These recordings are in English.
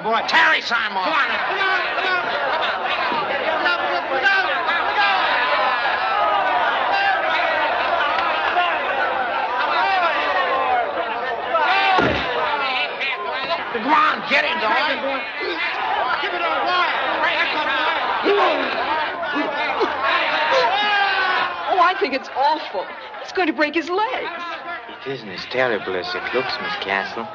boy. Tarry, Simon. Come on. Come on. Come on, get him, boy. Give it on, boy. Oh, I think it's awful. It's going to break his legs. It isn't as terrible as it looks, Miss Castle.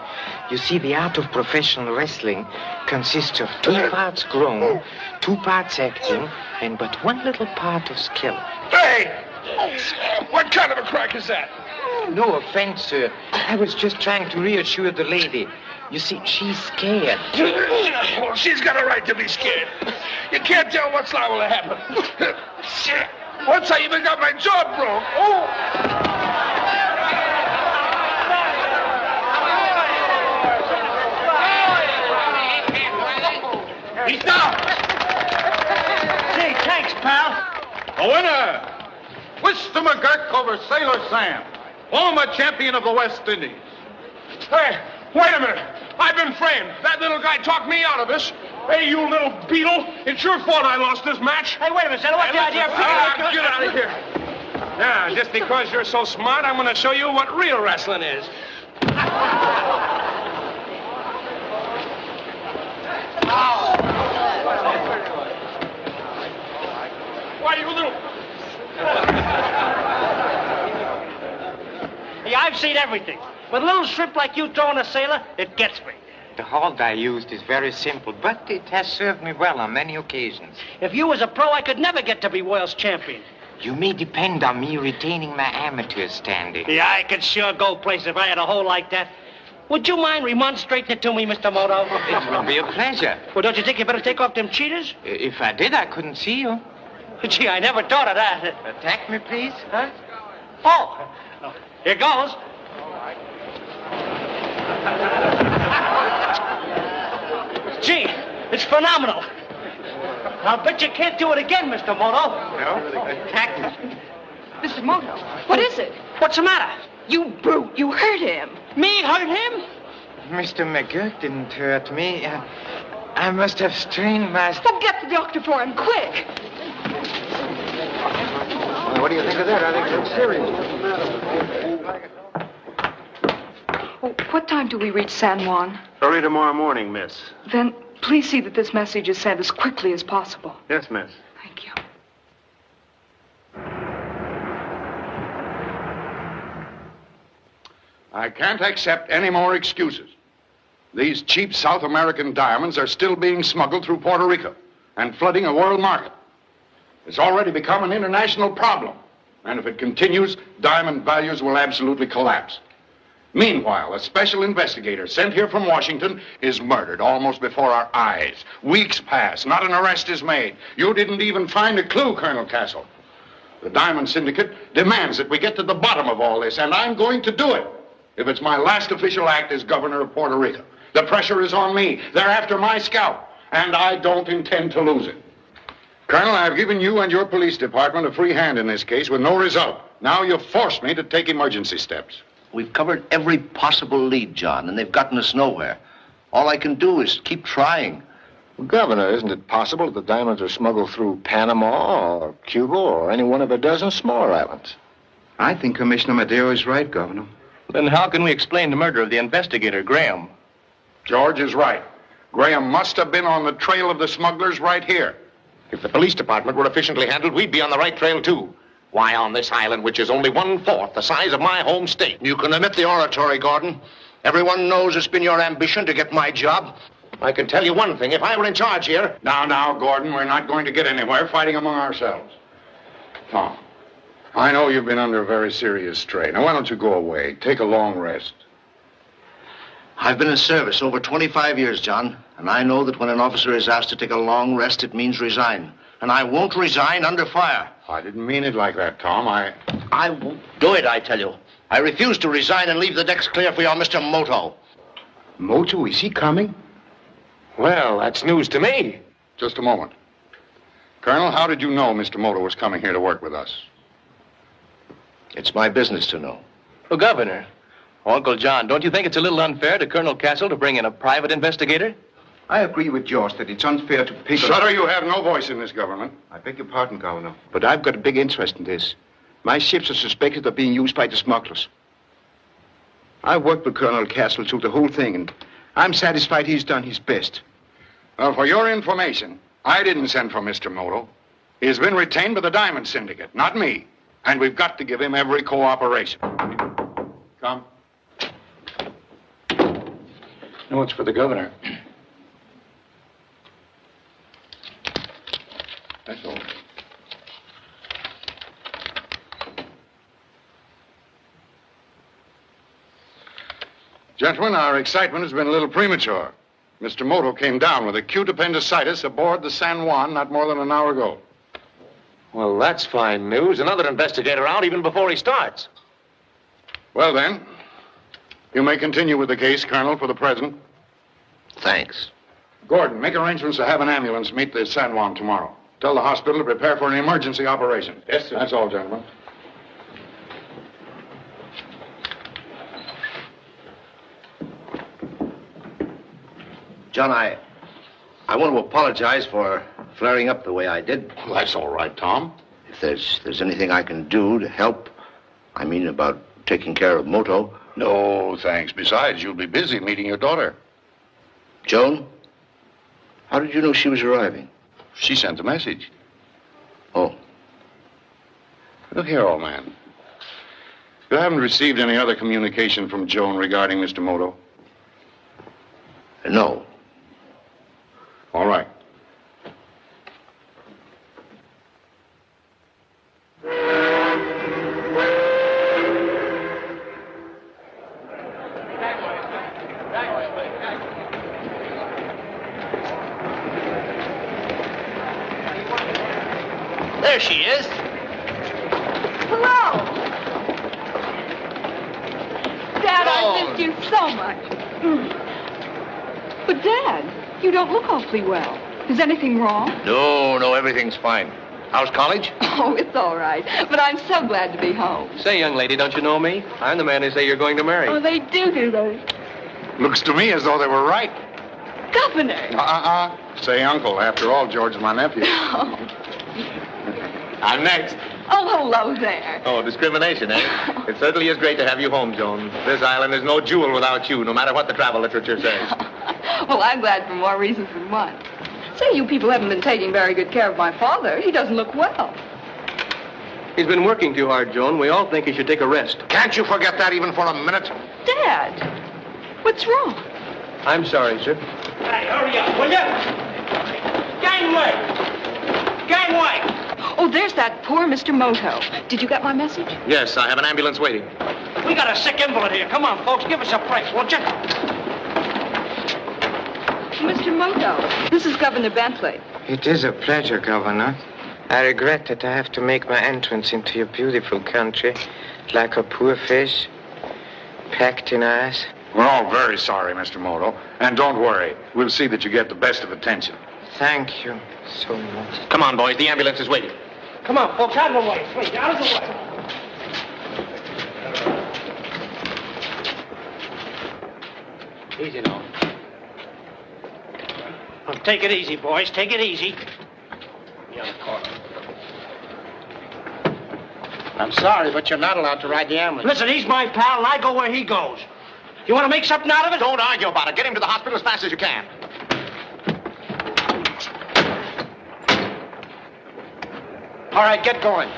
You see, the art of professional wrestling consists of 2 parts grown, 2 parts acting, and but 1 little part of skill. Hey! What kind of a crack is that? No offense, sir. I was just trying to reassure the lady. You see, she's scared. Well, she's got a right to be scared. You can't tell what's liable to happen. Shit. Once I even got my jaw broke. Oh! He's down. Say, thanks, pal. The winner, Mr. McGurk over Sailor Sam, former champion of the West Indies. Hey, wait a minute. I've been framed. That little guy talked me out of this. Hey, you little beetle. It's your fault I lost this match. Hey, wait a minute, Senator. What's the idea of Get out of here. Now, just because you're so smart, I'm going to show you what real wrestling is. Why, you little... Hey, I've seen everything. With a little shrimp like you throwing a sailor, it gets me. The hold I used is very simple, but it has served me well on many occasions. If you was a pro, I could never get to be world's champion. You may depend on me retaining my amateur standing. Yeah, I could sure go places if I had a hole like that. Would you mind remonstrating it to me, Mr. Moto? It will be a pleasure. Well, don't you think you better take off them cheaters? If I did, I couldn't see you. Gee, I never thought of that. Attack me, please. Huh? Oh, here goes. Gee, it's phenomenal. I'll bet you can't do it again, Mr. Moto. No? Attack me. Mr. Moto, what is it? What's the matter? You brute, you hurt him. Me hurt him? Mr. McGurk didn't hurt me. I must have strained my... Well, get the doctor for him, quick. What do you think of that? I think it's serious. Oh, what time do we reach San Juan? Early tomorrow morning, miss. Then please see that this message is sent as quickly as possible. Yes, miss. Thank you. I can't accept any more excuses. These cheap South American diamonds are still being smuggled through Puerto Rico and flooding a world market. It's already become an international problem. And if it continues, diamond values will absolutely collapse. Meanwhile, a special investigator sent here from Washington is murdered almost before our eyes. Weeks pass, not an arrest is made. You didn't even find a clue, Colonel Castle. The Diamond Syndicate demands that we get to the bottom of all this, and I'm going to do it. If it's my last official act as governor of Puerto Rico. The pressure is on me. They're after my scalp, and I don't intend to lose it. Colonel, I've given you and your police department a free hand in this case with no result. Now you've forced me to take emergency steps. We've covered every possible lead, John, and they've gotten us nowhere. All I can do is keep trying. Well, Governor, isn't it possible that the diamonds are smuggled through Panama or Cuba or any one of a dozen smaller islands? I think Commissioner Madero is right, Governor. Then how can we explain the murder of the investigator, Graham? George is right. Graham must have been on the trail of the smugglers right here. If the police department were efficiently handled, we'd be on the right trail, too. Why, on this island, which is only 1/4 the size of my home state. You can omit the oratory, Gordon. Everyone knows it's been your ambition to get my job. I can tell you one thing. If I were in charge here... Now, Gordon, we're not going to get anywhere fighting among ourselves. Tom, I know you've been under a very serious strain. Now, why don't you go away? Take a long rest. I've been in service over 25 years, John, and I know that when an officer is asked to take a long rest, it means resign. And I won't resign under fire. I didn't mean it like that, Tom. I won't do it, I tell you. I refuse to resign and leave the decks clear for your Mr. Moto. Moto, is he coming? Well, that's news to me. Just a moment. Colonel, how did you know Mr. Moto was coming here to work with us? It's my business to know. Well, Governor, Uncle John, don't you think it's a little unfair to Colonel Castle to bring in a private investigator? I agree with George that it's unfair to pick... Sutter, you have no voice in this government. I beg your pardon, Governor, but I've got a big interest in this. My ships are suspected of being used by the smugglers. I worked with Colonel Castle through the whole thing, and I'm satisfied he's done his best. Well, for your information, I didn't send for Mr. Moto. He's been retained by the Diamond Syndicate, not me. And we've got to give him every cooperation. Come. No, it's for the governor. That's all. Gentlemen, our excitement has been a little premature. Mr. Moto came down with acute appendicitis aboard the San Juan not more than an hour ago. Well, that's fine news. Another investigator out even before he starts. Well, then, you may continue with the case, Colonel, for the present. Thanks. Gordon, make arrangements to have an ambulance meet the San Juan tomorrow. Tell the hospital to prepare for an emergency operation. Yes, sir. That's all, gentlemen. John, I want to apologize for flaring up the way I did. Well, that's all right, Tom. If there's anything I can do to help, I mean about taking care of Moto. No, thanks. Besides, you'll be busy meeting your daughter. Joan, how did you know she was arriving? She sent a message. Oh. Look here, old man. You haven't received any other communication from Joan regarding Mr. Moto? No. All right. There she is. Hello. Dad, I missed you so much. But, Dad, you don't look awfully well. Is anything wrong? No, everything's fine. How's college? Oh, it's all right. But I'm so glad to be home. Say, young lady, don't you know me? I'm the man they say you're going to marry. Oh, they do they? Looks to me as though they were right. Governor. Say uncle. After all, George is my nephew. Oh. I'm next. Oh, hello there. Oh, discrimination, eh? It certainly is great to have you home, Joan. This island is no jewel without you, no matter what the travel literature says. Well, I'm glad for more reasons than one. Say, you people haven't been taking very good care of my father. He doesn't look well. He's been working too hard, Joan. We all think he should take a rest. Can't you forget that even for a minute? Dad, what's wrong? I'm sorry, sir. Hey, hurry up, will you? Gangway! Gangway! Oh, there's that poor Mr. Moto. Did you get my message? Yes, I have an ambulance waiting. We got a sick invalid here. Come on, folks, give us a break, won't you? Mr. Moto, this is Governor Bentley. It is a pleasure, Governor. I regret that I have to make my entrance into your beautiful country like a poor fish, packed in ice. We're all very sorry, Mr. Moto. And don't worry. We'll see that you get the best of attention. Thank you so much. Come on, boys. The ambulance is waiting. Come on, folks, out of the way, please, out of the way. Easy now. Well, take it easy, boys. Take it easy. I'm sorry, but you're not allowed to ride the ambulance. Listen, he's my pal, and I go where he goes. You want to make something out of it? Don't argue about it. Get him to the hospital as fast as you can. All right, get going.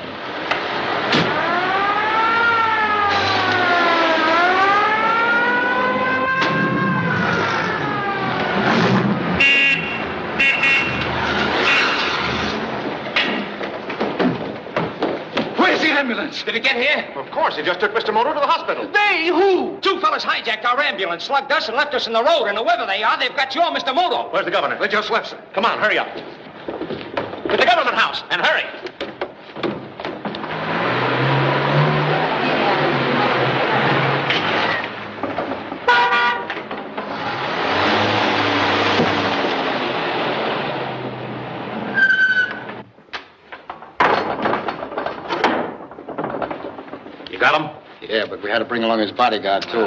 Where's the ambulance? Did it get here? Of course. It just took Mr. Moto to the hospital. They who? Two fellas hijacked our ambulance, slugged us, and left us in the road. And whoever they are, they've got your Mr. Moto. Where's the governor? They just left, sir. Come on, hurry up. To the government house, and hurry. You got him? Yeah, but we had to bring along his bodyguard, too.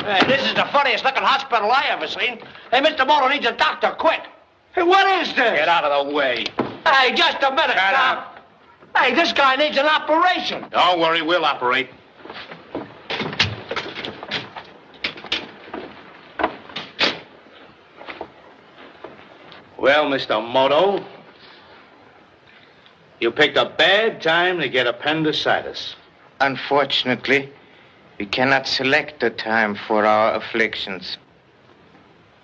Hey, this is the funniest looking hospital I ever seen. Hey, Mr. Moto needs a doctor, quick. Hey, what is this? Get out of the way. Hey, just a minute, Shut now. up. Hey, this guy needs an operation. Don't worry, we'll operate. Well, Mr. Moto, you picked a bad time to get appendicitis. Unfortunately, we cannot select the time for our afflictions.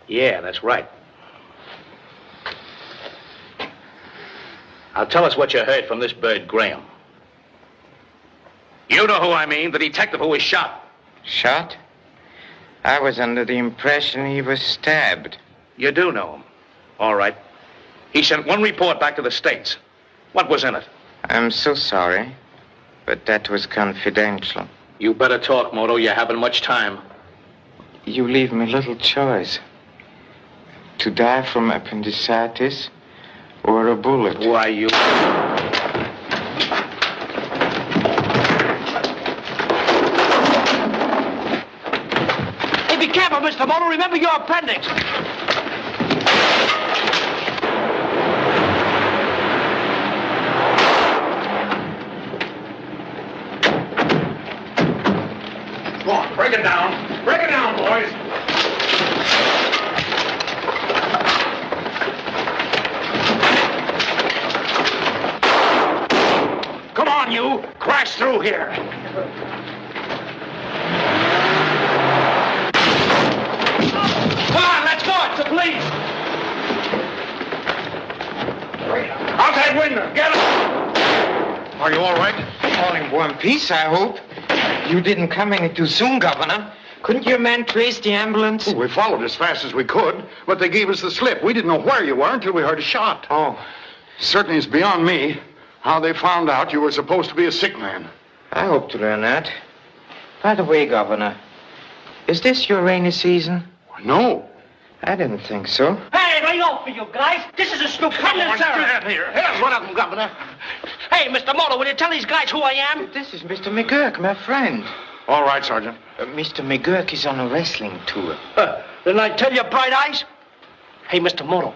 Yeah, that's right. Now tell us what you heard from this bird, Graham. You know who I mean, the detective who was shot. Shot? I was under the impression he was stabbed. You do know him. All right. He sent one report back to the States. What was in it? I'm so sorry, but that was confidential. You better talk, Moto. You haven't much time. You leave me little choice. To die from appendicitis or a bullet. Why, you... Hey, be careful, Mr. Moto. Remember your appendix. Go on, break it down. Break it down, boys. Come on, you. Crash through here. Come on, let's go. It's the police. Out that window. Get him. Are you all right? All in one piece, I hope. You didn't come any too soon, Governor. Couldn't your man trace the ambulance? We followed as fast as we could, but they gave us the slip. We didn't know where you were until we heard a shot. Oh, Certainly it's beyond me how they found out you were supposed to be a sick man. I hope to learn that. By the way, Governor, is this your rainy season? No. I didn't think so. Hey, lay off for you guys. This is a stupendous error. Here's one of them, Governor. Hey, Mr. Moto, will you tell these guys who I am? This is Mr. McGurk, my friend. All right, Sergeant. Mr. McGurk is on a wrestling tour. Didn't I tell you, Bright Eyes? Hey, Mr. Moto,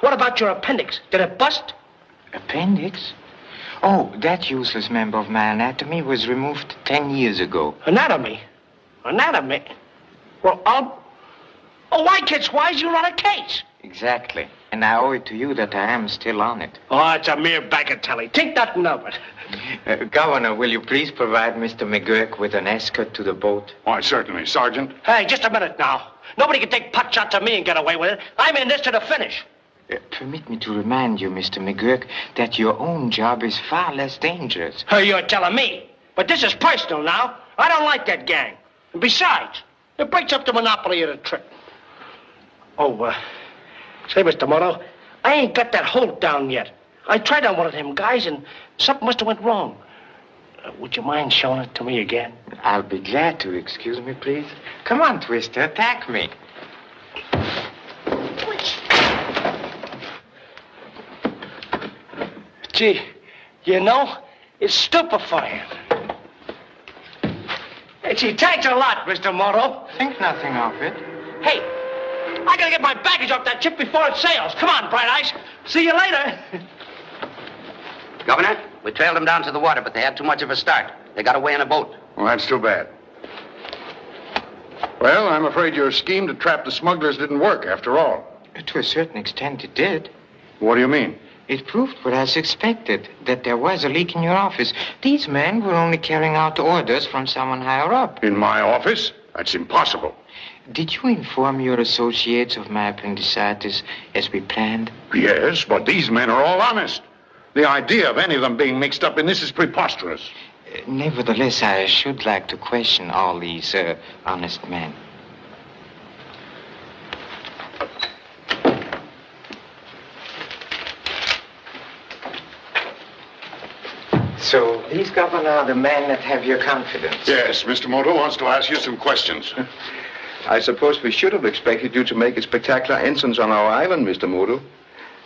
what about your appendix? Did it bust? Appendix? Oh, that useless member of my anatomy was removed 10 years ago. Anatomy? Anatomy? Well, Oh, why, kids, wise, you're on a case. Exactly. And I owe it to you that I am still on it. Oh, it's a mere bagatelle. Think nothing of it. Governor, will you please provide Mr. McGurk with an escort to the boat? Why, certainly, Sergeant. Hey, just a minute now. Nobody can take pot shots at me and get away with it. I'm in this to the finish. Permit me to remind you, Mr. McGurk, that your own job is far less dangerous. Hey, you're telling me. But this is personal now. I don't like that gang. And besides, it breaks up the monopoly of the trip. Oh, say, Mr. Moto, I ain't got that hold down yet. I tried on one of them guys, and something must have went wrong. Would you mind showing it to me again? I'll be glad to. Excuse me, please. Come on, Twister, attack me. Gee, you know, it's stupefying. Hey, gee, thanks a lot, Mr. Moto. Think nothing of it. Hey, I gotta get my baggage off that ship before it sails. Come on, Bright Eyes. See you later. Governor, we trailed them down to the water, but they had too much of a start. They got away in a boat. Well, that's too bad. Well, I'm afraid your scheme to trap the smugglers didn't work after all. To a certain extent, it did. What do you mean? It proved what I suspected, that there was a leak in your office. These men were only carrying out orders from someone higher up. In my office? That's impossible. Did you inform your associates of my appendicitis as we planned? Yes, but these men are all honest. The idea of any of them being mixed up in this is preposterous. Nevertheless, I should like to question all these honest men. So, these, Governor, are the men that have your confidence? Yes, Mr. Moto wants to ask you some questions. I suppose we should have expected you to make a spectacular entrance on our island, Mr. Moto.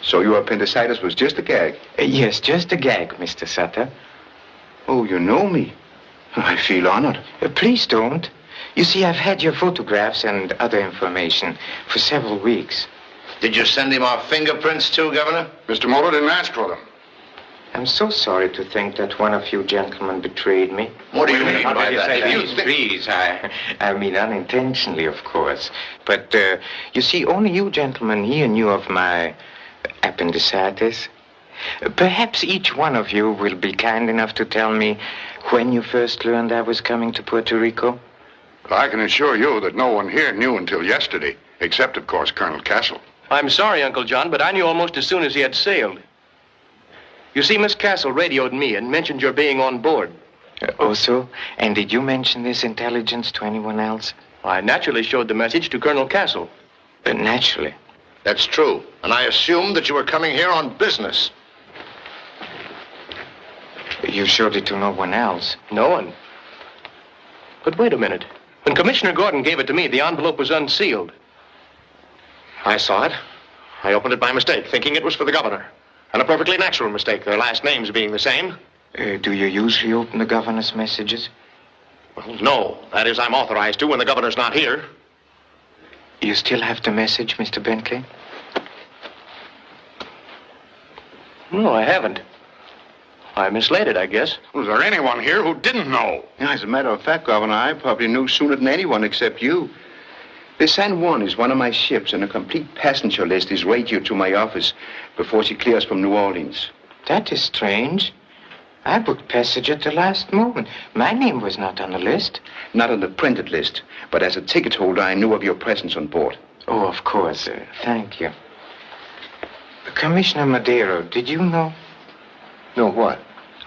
So your appendicitis was just a gag? Yes, just a gag, Mr. Sutter. Oh, you know me. I feel honored. Please don't. You see, I've had your photographs and other information for several weeks. Did you send him our fingerprints too, Governor? Mr. Moto didn't ask for them. I'm so sorry to think that one of you gentlemen betrayed me. What do you mean by that? Please, I mean unintentionally, of course. But, you see, only you gentlemen here knew of my appendicitis. Perhaps each one of you will be kind enough to tell me when you first learned I was coming to Puerto Rico. But I can assure you that no one here knew until yesterday, except, of course, Colonel Castle. I'm sorry, Uncle John, but I knew almost as soon as he had sailed. You see, Miss Castle radioed me and mentioned your being on board. Also? And did you mention this intelligence to anyone else? I naturally showed the message to Colonel Castle. Naturally. That's true. And I assumed that you were coming here on business. You showed it to no one else? No one. But wait a minute. When Commissioner Gordon gave it to me, the envelope was unsealed. I saw it. I opened it by mistake, thinking it was for the governor. And a perfectly natural mistake, their last names being the same. Do you usually open the governor's messages? Well, no. That is, I'm authorized to when the governor's not here. You still have the message, Mr. Bentley? No, I haven't. I mislaid it, I guess. Was there anyone here who didn't know? Yeah, as a matter of fact, Governor, I probably knew sooner than anyone except you. The San Juan is one of my ships, and a complete passenger list is radioed to my office before she clears from New Orleans. That is strange. I booked passage at the last moment. My name was not on the list. Not on the printed list, but as a ticket holder, I knew of your presence on board. Oh, of course. Thank you. Commissioner Madero, did you know? Know what?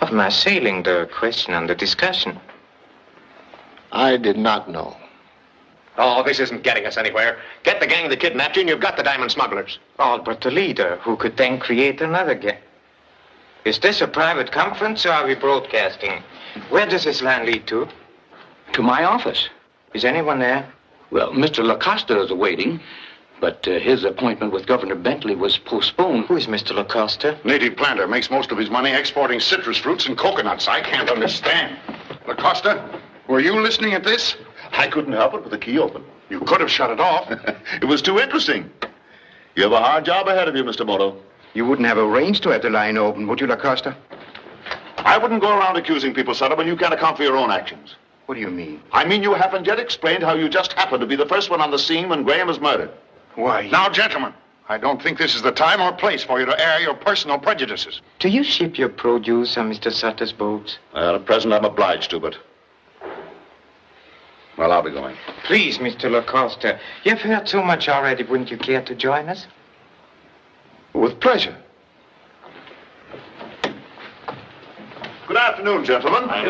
Of my sailing, the question under discussion. I did not know. Oh, this isn't getting us anywhere. Get the gang that kidnapped you, and you've got the diamond smugglers. All but the leader, who could then create another gang. Is this a private conference, or are we broadcasting? Where does this line lead to? To my office. Is anyone there? Well, Mr. Lacosta is awaiting, but his appointment with Governor Bentley was postponed. Who is Mr. Lacosta? Native planter, makes most of his money exporting citrus fruits and coconuts. I can't understand. Lacosta, were you listening at this? I couldn't help it with the key open. You could have shut it off. It was too interesting. You have a hard job ahead of you, Mr. Moto. You wouldn't have arranged to have the line open, would you, Lacosta? I wouldn't go around accusing people, Sutter, when you can't account for your own actions. What do you mean? I mean you haven't yet explained how you just happened to be the first one on the scene when Graham was murdered. Why? Now, gentlemen, I don't think this is the time or place for you to air your personal prejudices. Do you ship your produce on Mr. Sutter's boats? At present, I'm obliged to, but... Well, I'll be going. Please, Mr. Lacosta. You've heard so much already. Wouldn't you care to join us? With pleasure. Good afternoon, gentlemen. What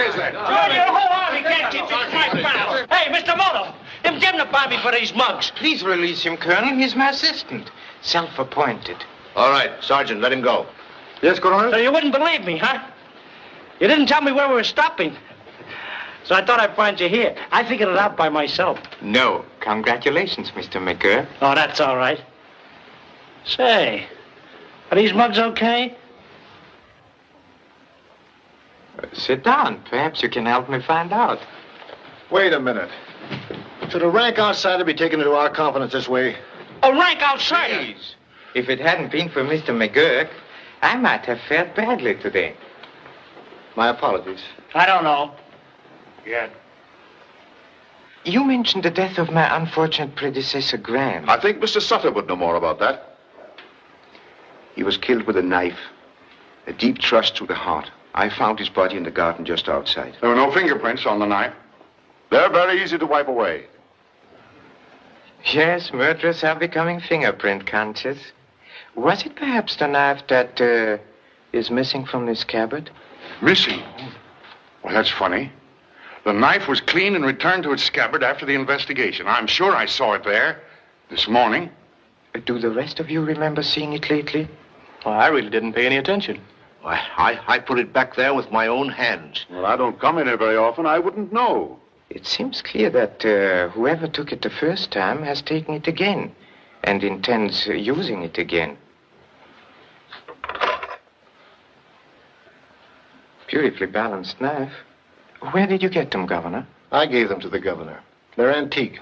is that? George, hold on. He can't keep his right bound. Hey, Mr. Moto, indemnify me for these mugs. Please release him, Colonel. He's my assistant. Self-appointed. All right, Sergeant, let him go. Yes, Colonel? So you wouldn't believe me, huh? You didn't tell me where we were stopping. So I thought I'd find you here. I figured it out by myself. No. Congratulations, Mr. McGurk. Oh, that's all right. Say, are these mugs okay? Sit down. Perhaps you can help me find out. Wait a minute. Should a rank outsider be taken into our confidence this way? A rank outsider? Please. If it hadn't been for Mr. McGurk, I might have fared badly today. My apologies. I don't know. Yeah. You mentioned the death of my unfortunate predecessor, Graham. I think Mr. Sutter would know more about that. He was killed with a knife. A deep thrust through the heart. I found his body in the garden just outside. There were no fingerprints on the knife. They're very easy to wipe away. Yes, murderers are becoming fingerprint conscious. Was it perhaps the knife that is missing from this scabbard? Missing? Well, that's funny. The knife was cleaned and returned to its scabbard after the investigation. I'm sure I saw it there this morning. Do the rest of you remember seeing it lately? Well, I really didn't pay any attention. I put it back there with my own hands. Well, I don't come in here very often. I wouldn't know. It seems clear that whoever took it the first time has taken it again and intends using it again. Beautifully balanced knife. Where did you get them, Governor? I gave them to the governor. They're antique,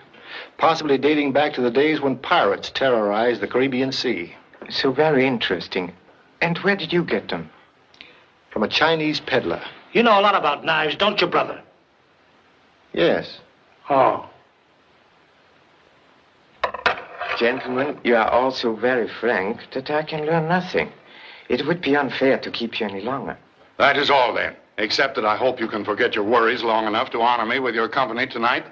possibly dating back to the days when pirates terrorized the Caribbean Sea. So very interesting. And where did you get them? From a Chinese peddler. You know a lot about knives, don't you, brother? Yes. Oh. Gentlemen, you are all so very frank that I can learn nothing. It would be unfair to keep you any longer. That is all, then. Except that I hope you can forget your worries long enough to honor me with your company tonight.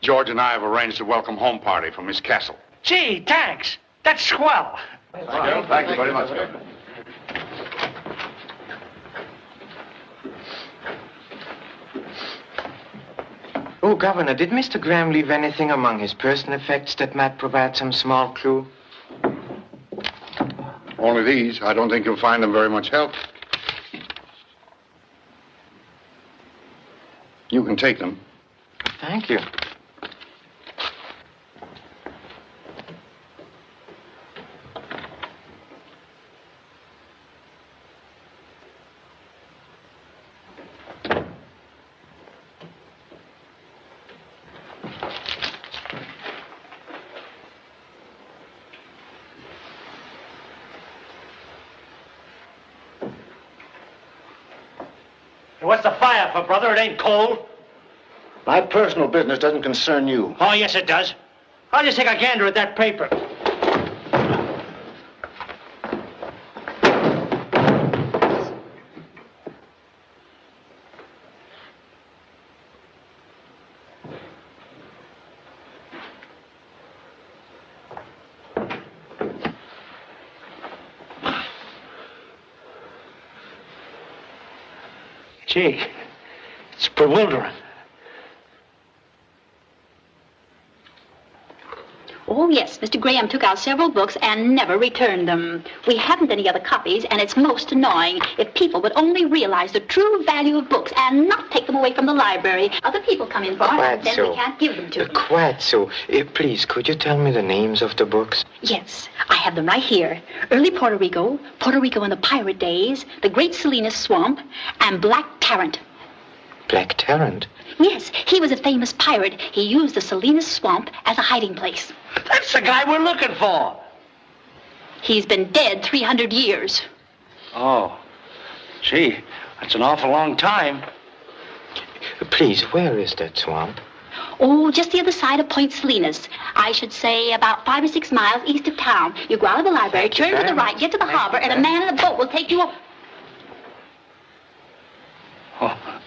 George and I have arranged a welcome home party for Miss Castle. Gee, thanks. That's swell. Thank you very much, Governor. Oh, Governor, did Mr. Graham leave anything among his personal effects that might provide some small clue? Only these. I don't think you'll find them very much help. You can take them. Thank you. What's the fire for, brother? It ain't cold. My personal business doesn't concern you. Oh, yes, it does. I'll just take a gander at that paper. Gee, it's bewildering. Oh, yes, Mr. Graham took out several books and never returned them. We haven't any other copies, and it's most annoying. If people would only realize the true value of books and not take them away from the library, other people come in for them, and then we can't give them to them. Quite so. Please, could you tell me the names of the books? Yes, I have them right here. Early Puerto Rico in the pirate days, The Great Salinas Swamp, and Black Tarrant. Black Tarrant? Yes, he was a famous pirate. He used the Salinas Swamp as a hiding place. That's the guy we're looking for. He's been dead 300 years. Oh, gee, that's an awful long time. Please, where is that swamp? Oh, just the other side of Point Salinas. I should say about 5 or 6 miles east of town. You go out of the library, turn to the right, get to the harbor, and a man in a boat will take you up. Oh.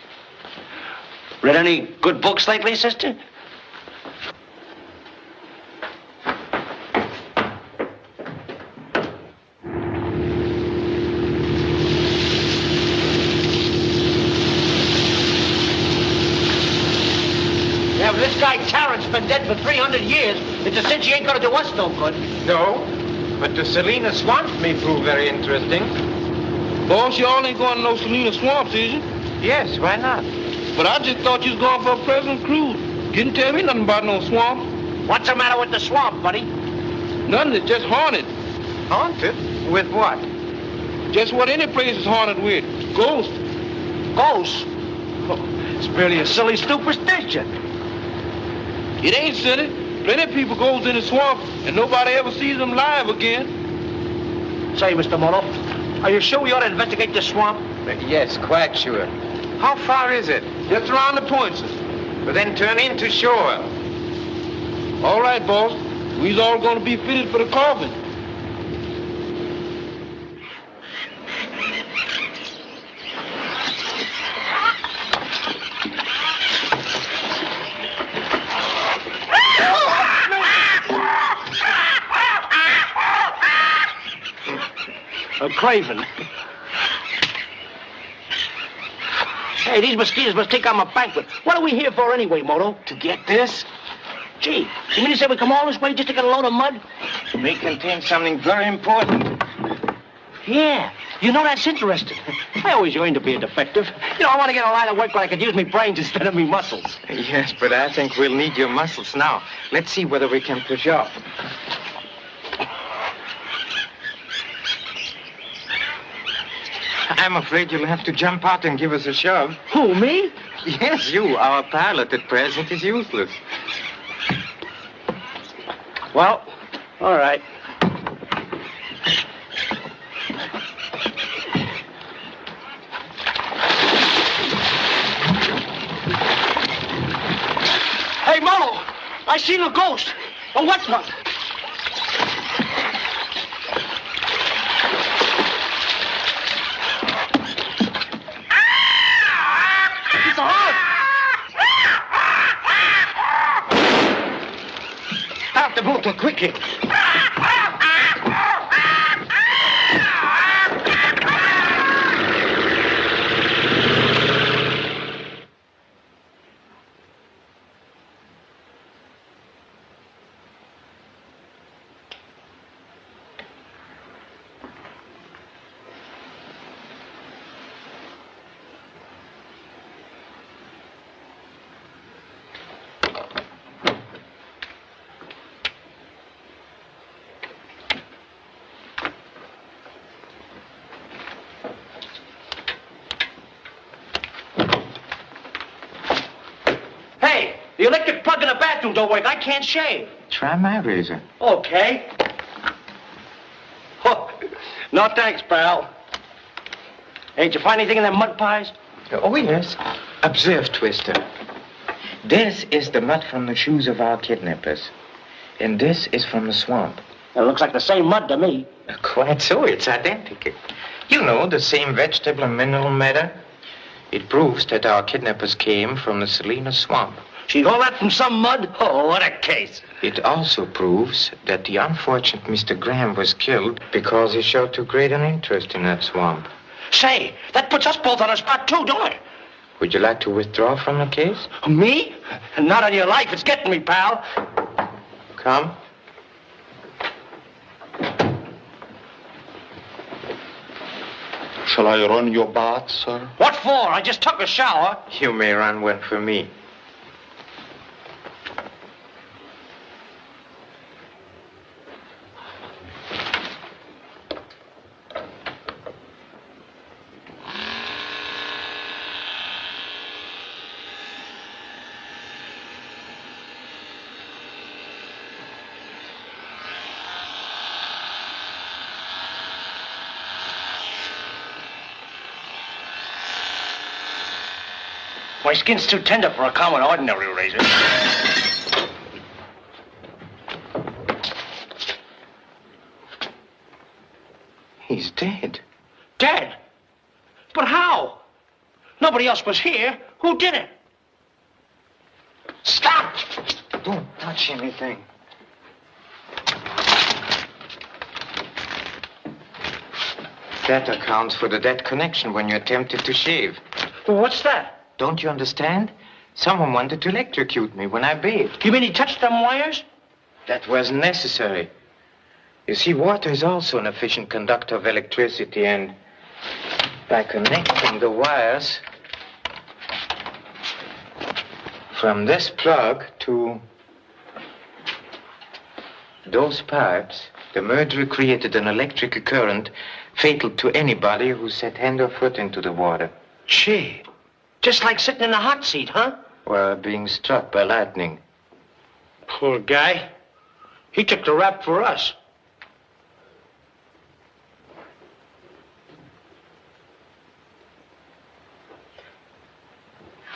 Read any good books lately, sister? Yeah, but this guy Tarrant's been dead for 300 years. It's a cinch he ain't gonna do us no good. No, but the Salinas Swamp may prove very interesting. Boss, y'all ain't going to no Salinas Swamps, is you? Yes, why not? But I just thought you was going for a pleasant cruise. Didn't tell me nothing about no swamp. What's the matter with the swamp, buddy? Nothing, it's just haunted. Haunted? With what? Just what any place is haunted with. Ghosts. Ghosts? Oh, it's merely a silly superstition. It ain't silly. Plenty of people goes in the swamp and nobody ever sees them live again. Say, Mr. Moto, are you sure we ought to investigate this swamp? Yes, quite sure. How far is it? Just around the points. But then turn into shore. All right, boss. We's all gonna be fitted for the coffin. A craven. Hey, these mosquitoes must think I'm a banquet. What are we here for anyway, Moto? To get this? Gee, you mean to say we come all this way just to get a load of mud? It may contain something very important. Yeah, you know, that's interesting. I always yearned to be a detective. You know, I want to get a line of work where I could use my brains instead of me muscles. Yes, but I think we'll need your muscles now. Let's see whether we can push off. I'm afraid you'll have to jump out and give us a shove. Who, me? Yes, you. Our pilot at present is useless. Well, all right. Hey, Moto, I seen a ghost. A what one? It's a hawk. Start the motor quickly. Hey, the electric plug in the bathroom don't work. I can't shave. Try my razor. Okay. Oh, no thanks, pal. Hey, did you find anything in them mud pies? Oh, yes. Observe, Twister. This is the mud from the shoes of our kidnappers. And this is from the swamp. It looks like the same mud to me. Quite so. It's identical. You know, the same vegetable and mineral matter. It proves that our kidnappers came from the Salinas swamp. She got that from some mud? Oh, what a case. It also proves that the unfortunate Mr. Graham was killed because he showed too great an interest in that swamp. Say, that puts us both on a spot too, don't it? Would you like to withdraw from the case? Me? Not on your life. It's getting me, pal. Come. Shall I run your bath, sir? What for? I just took a shower. You may run one for me. My skin's too tender for a common ordinary razor. He's dead. Dead? But how? Nobody else was here. Who did it? Stop! Don't touch anything. That accounts for the dead connection when you attempted to shave. Well, what's that? Don't you understand? Someone wanted to electrocute me when I bathed. You mean he touched them wires? That was necessary. You see, water is also an efficient conductor of electricity, and by connecting the wires from this plug to those pipes, the murderer created an electric current fatal to anybody who set hand or foot into the water. Gee, just like sitting in a hot seat, huh? Or being struck by lightning. Poor guy. He took the rap for us.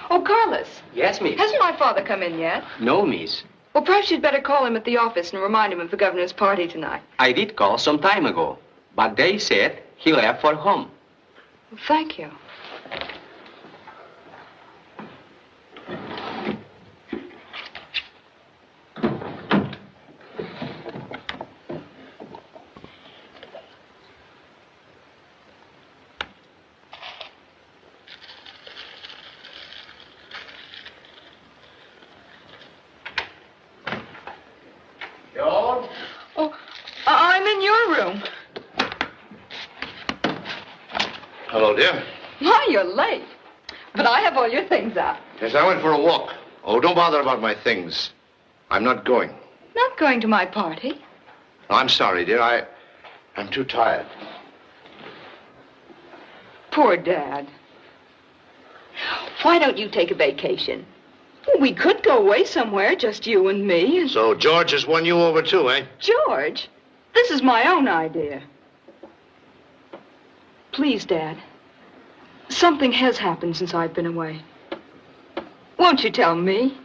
Oh, Carlos. Yes, miss. Hasn't my father come in yet? No, miss. Well, perhaps you'd better call him at the office and remind him of the governor's party tonight. I did call some time ago, but they said he left for home. Well, thank you. I'm in your room. Hello, dear. My, you're late. But I have all your things out. Yes, I went for a walk. Oh, don't bother about my things. I'm not going. Not going to my party. I'm sorry, dear. I'm too tired. Poor Dad. Why don't you take a vacation? We could go away somewhere, just you and me. So George has won you over too, eh? George, this is my own idea. Please, Dad. Something has happened since I've been away. Won't you tell me?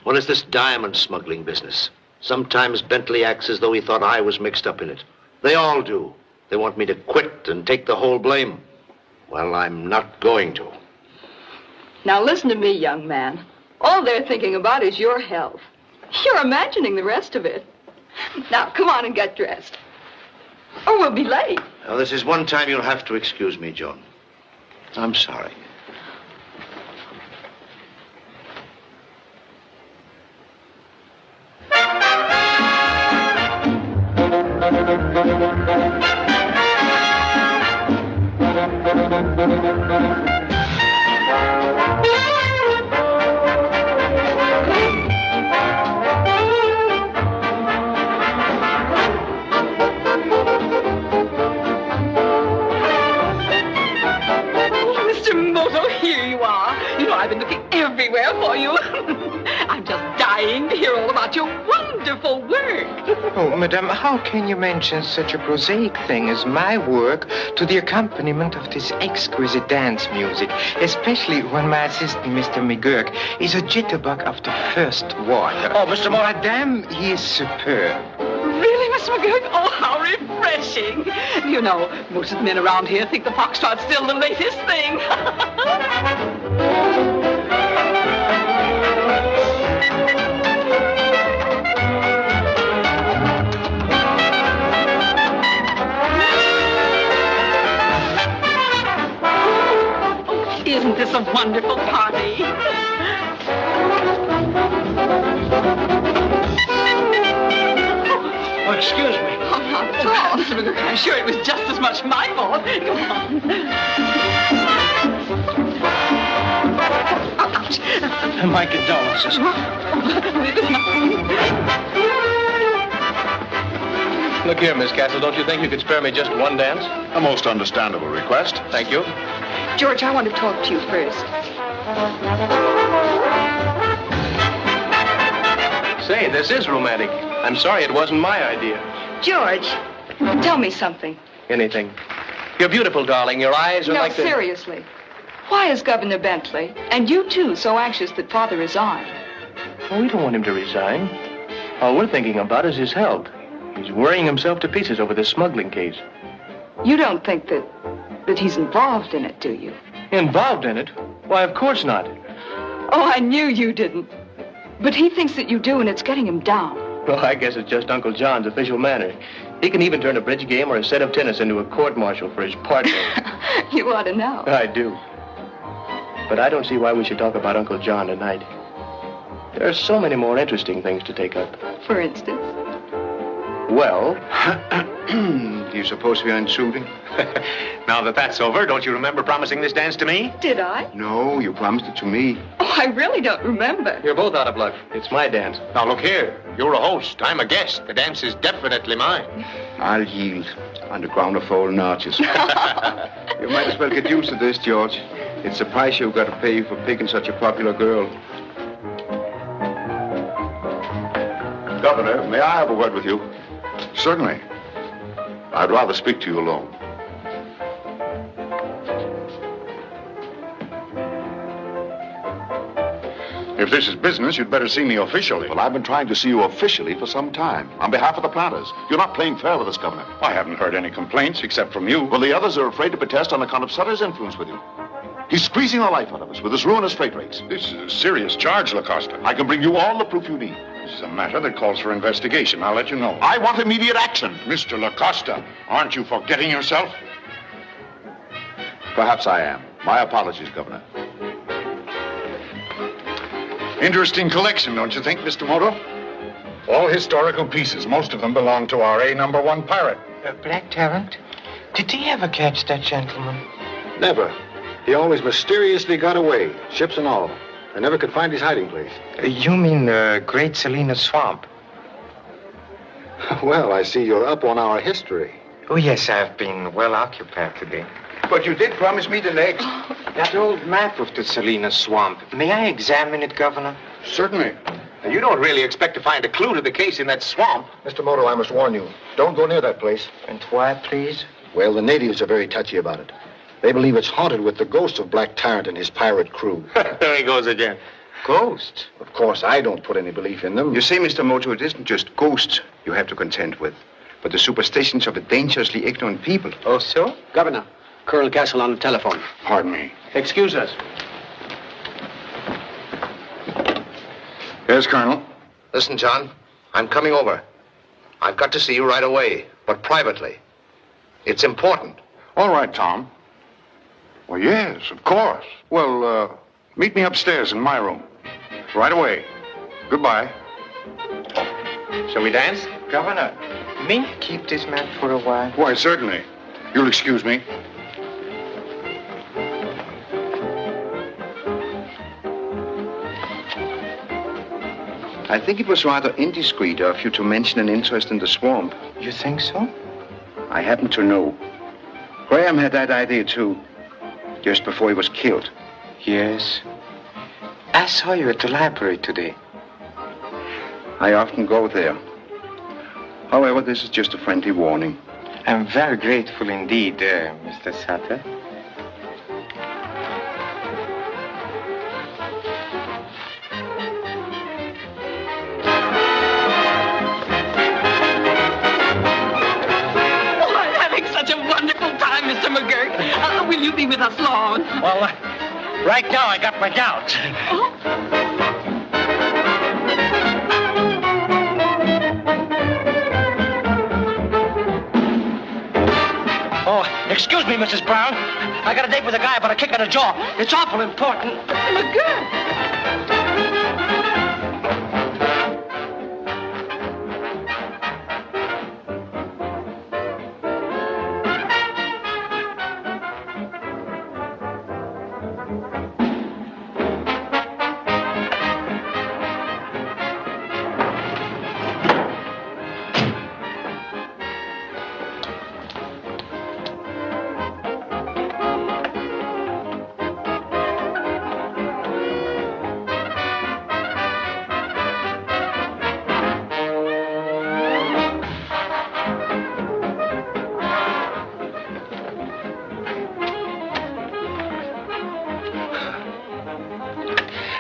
What is this diamond smuggling business? Sometimes Bentley acts as though he thought I was mixed up in it. They all do. They want me to quit and take the whole blame. Well, I'm not going to. Now listen to me, young man. All they're thinking about is your health. You're imagining the rest of it. Now, come on and get dressed. Or we'll be late. Now, this is one time you'll have to excuse me, Joan. I'm sorry. Mr. Moto, here you are. You know, I've been looking everywhere for you. I'm just dying to hear all about your wonderful work. Oh, madame, how can you mention such a prosaic thing as my work to the accompaniment of this exquisite dance music, especially when my assistant, Mr. McGurk, is a jitterbug of the first water? Oh, Mr. Moore. Madame, he is superb. Really, Miss McGurk? Oh, how refreshing. You know, most of the men around here think the foxtrot's still the latest thing. Isn't this a wonderful party? Oh, excuse me. Oh, not at all. Mr. McGurk, I'm sure it was just as much my fault. Come on. Oh, ouch. My condolences. Look here, Miss Castle, don't you think you could spare me just one dance? A most understandable request. Thank you. George, I want to talk to you first. Say, this is romantic. I'm sorry it wasn't my idea. George, tell me something. Anything. You're beautiful, darling. Your eyes are No, like the... seriously. Why is Governor Bentley, and you too, so anxious that Father resign? Oh, we don't want him to resign. All we're thinking about is his health. He's worrying himself to pieces over this smuggling case. You don't think that he's involved in it, do you? Involved in it? Why, of course not. Oh, I knew you didn't. But he thinks that you do, and it's getting him down. Well, I guess it's just Uncle John's official manner. He can even turn a bridge game or a set of tennis into a court-martial for his partner. You ought to know. I do. But I don't see why we should talk about Uncle John tonight. There are so many more interesting things to take up. For instance? Well... Do you suppose we are intruding? Now that that's over, don't you remember promising this dance to me? Did I? No, you promised it to me. Oh, I really don't remember. You're both out of luck. It's my dance. Now look here. You're a host. I'm a guest. The dance is definitely mine. I'll yield on the ground of fallen arches. You might as well get used to this, George. It's a price you've got to pay for picking such a popular girl. Governor, may I have a word with you? Certainly. I'd rather speak to you alone. If this is business, you'd better see me officially. Well, I've been trying to see you officially for some time, on behalf of the planters. You're not playing fair with us, Governor. I haven't heard any complaints except from you. Well, the others are afraid to protest on account of Sutter's influence with you. He's squeezing the life out of us with his ruinous freight rates. This is a serious charge, Lacosta. I can bring you all the proof you need. This is a matter that calls for investigation. I'll let you know. I want immediate action. Mr. Lacosta, aren't you forgetting yourself? Perhaps I am. My apologies, Governor. Interesting collection, don't you think, Mr. Moto? All historical pieces. Most of them belong to our A#1 pirate. Black Tarrant? Did he ever catch that gentleman? Never. He always mysteriously got away, ships and all. I never could find his hiding place. You mean the Great Salina Swamp? Well, I see you're up on our history. Oh, yes, I've been well occupied today. But you did promise me the next. That old map of the Salinas swamp. May I examine it, Governor? Certainly. Now, you don't really expect to find a clue to the case in that swamp. Mr. Moto, I must warn you. Don't go near that place. And why, please? Well, the natives are very touchy about it. They believe it's haunted with the ghost of Black Tyrant and his pirate crew. There he goes again. Ghosts? Of course, I don't put any belief in them. You see, Mr. Moto, it isn't just ghosts you have to contend with, but the superstitions of a dangerously ignorant people. Oh, so? Governor, Colonel Castle on the telephone. Pardon me. Excuse us. Yes, Colonel. Listen, John, I'm coming over. I've got to see you right away, but privately. It's important. All right, Tom. Well, yes, of course. Well, meet me upstairs in my room. Right away. Goodbye. Shall we dance? Governor, may I keep this map for a while? Why, certainly. You'll excuse me. I think it was rather indiscreet of you to mention an interest in the swamp. You think so? I happen to know. Graham had that idea, too, just before he was killed. Yes. I saw you at the library today. I often go there. However, this is just a friendly warning. I'm very grateful indeed, Mr. Sutter. Mr. McGurk. Will you be with us long? Well, right now I got my doubts. Oh, excuse me, Mrs. Brown. I got a date with a guy about a kick in the jaw. It's awful important. McGurk!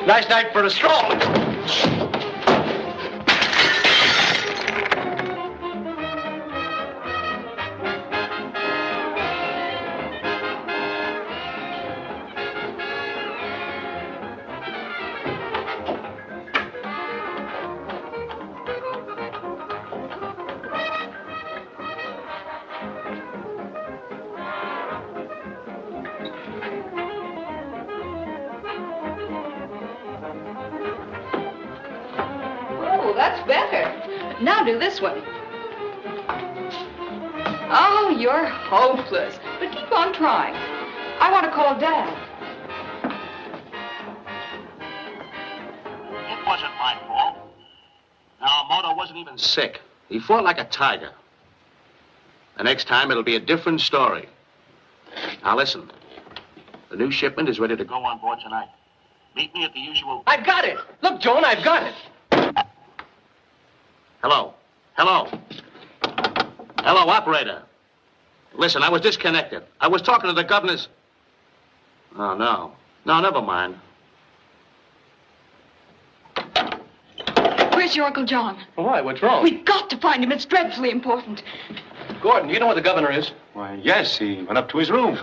Nice night for a stroll. That's better. Now do this one. Oh, you're hopeless. But keep on trying. I want to call Dad. It wasn't my fault. Now, Moto wasn't even sick. He fought like a tiger. The next time, it'll be a different story. Now, listen. The new shipment is ready to go on board tonight. Meet me at the usual... I've got it. Look, Joan, I've got it. Hello? Hello? Hello, operator. Listen, I was disconnected. I was talking to the governor's... Oh, no. No, never mind. Where's your Uncle John? Why? What's wrong? We've got to find him. It's dreadfully important. Gordon, you know where the governor is? Why, yes, he went up to his room.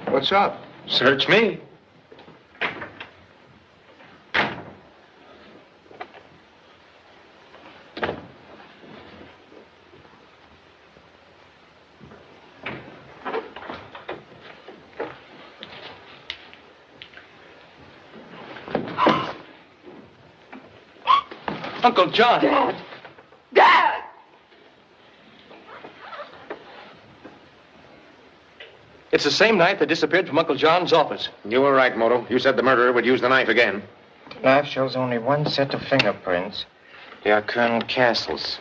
What's up? Search me. Uncle John. Dad! Dad! It's the same knife that disappeared from Uncle John's office. You were right, Moto. You said the murderer would use the knife again. The knife shows only one set of fingerprints. They are Colonel Castle's.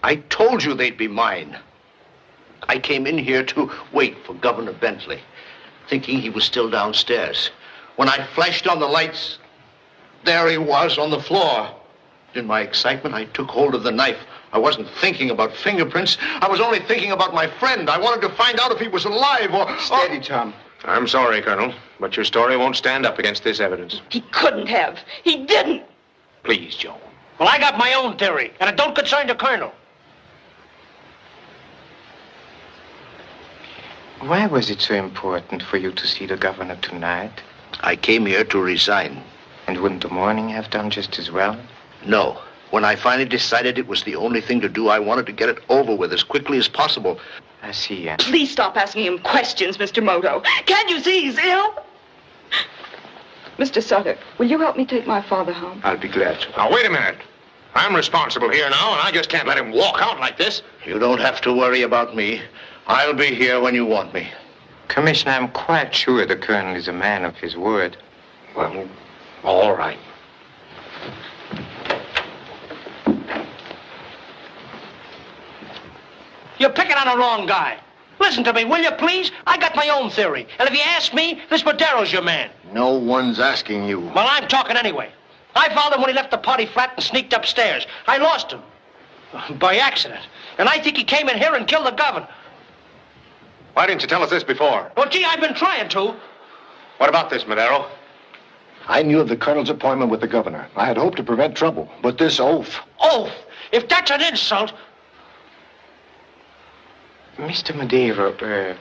I told you they'd be mine. I came in here to wait for Governor Bentley, thinking he was still downstairs. When I flashed on the lights, there he was on the floor. In my excitement, I took hold of the knife. I wasn't thinking about fingerprints. I was only thinking about my friend. I wanted to find out if he was alive or... Steady, Tom. I'm sorry, Colonel, but your story won't stand up against this evidence. He couldn't have. He didn't. Please, Joan. Well, I got my own theory, and it don't concern the Colonel. Why was it so important for you to see the governor tonight? I came here to resign. And wouldn't the morning have done just as well? No. When I finally decided it was the only thing to do, I wanted to get it over with as quickly as possible. I see. Please stop asking him questions, Mr. Moto. Can't you see he's ill? Mr. Sutter, will you help me take my father home? I'll be glad to. Now, wait a minute. I'm responsible here now, and I just can't let him walk out like this. You don't have to worry about me. I'll be here when you want me. Commissioner, I'm quite sure the colonel is a man of his word. Well, all right. You're picking on the wrong guy. Listen to me, will you, please? I got my own theory. And if you ask me, this Madero's your man. No one's asking you. Well, I'm talking anyway. I found him when he left the party flat and sneaked upstairs. I lost him. By accident. And I think he came in here and killed the governor. Why didn't you tell us this before? Well, gee, I've been trying to. What about this, Madero? I knew of the colonel's appointment with the governor. I had hoped to prevent trouble, but this oath... Oath? If that's an insult... Mr. Madero,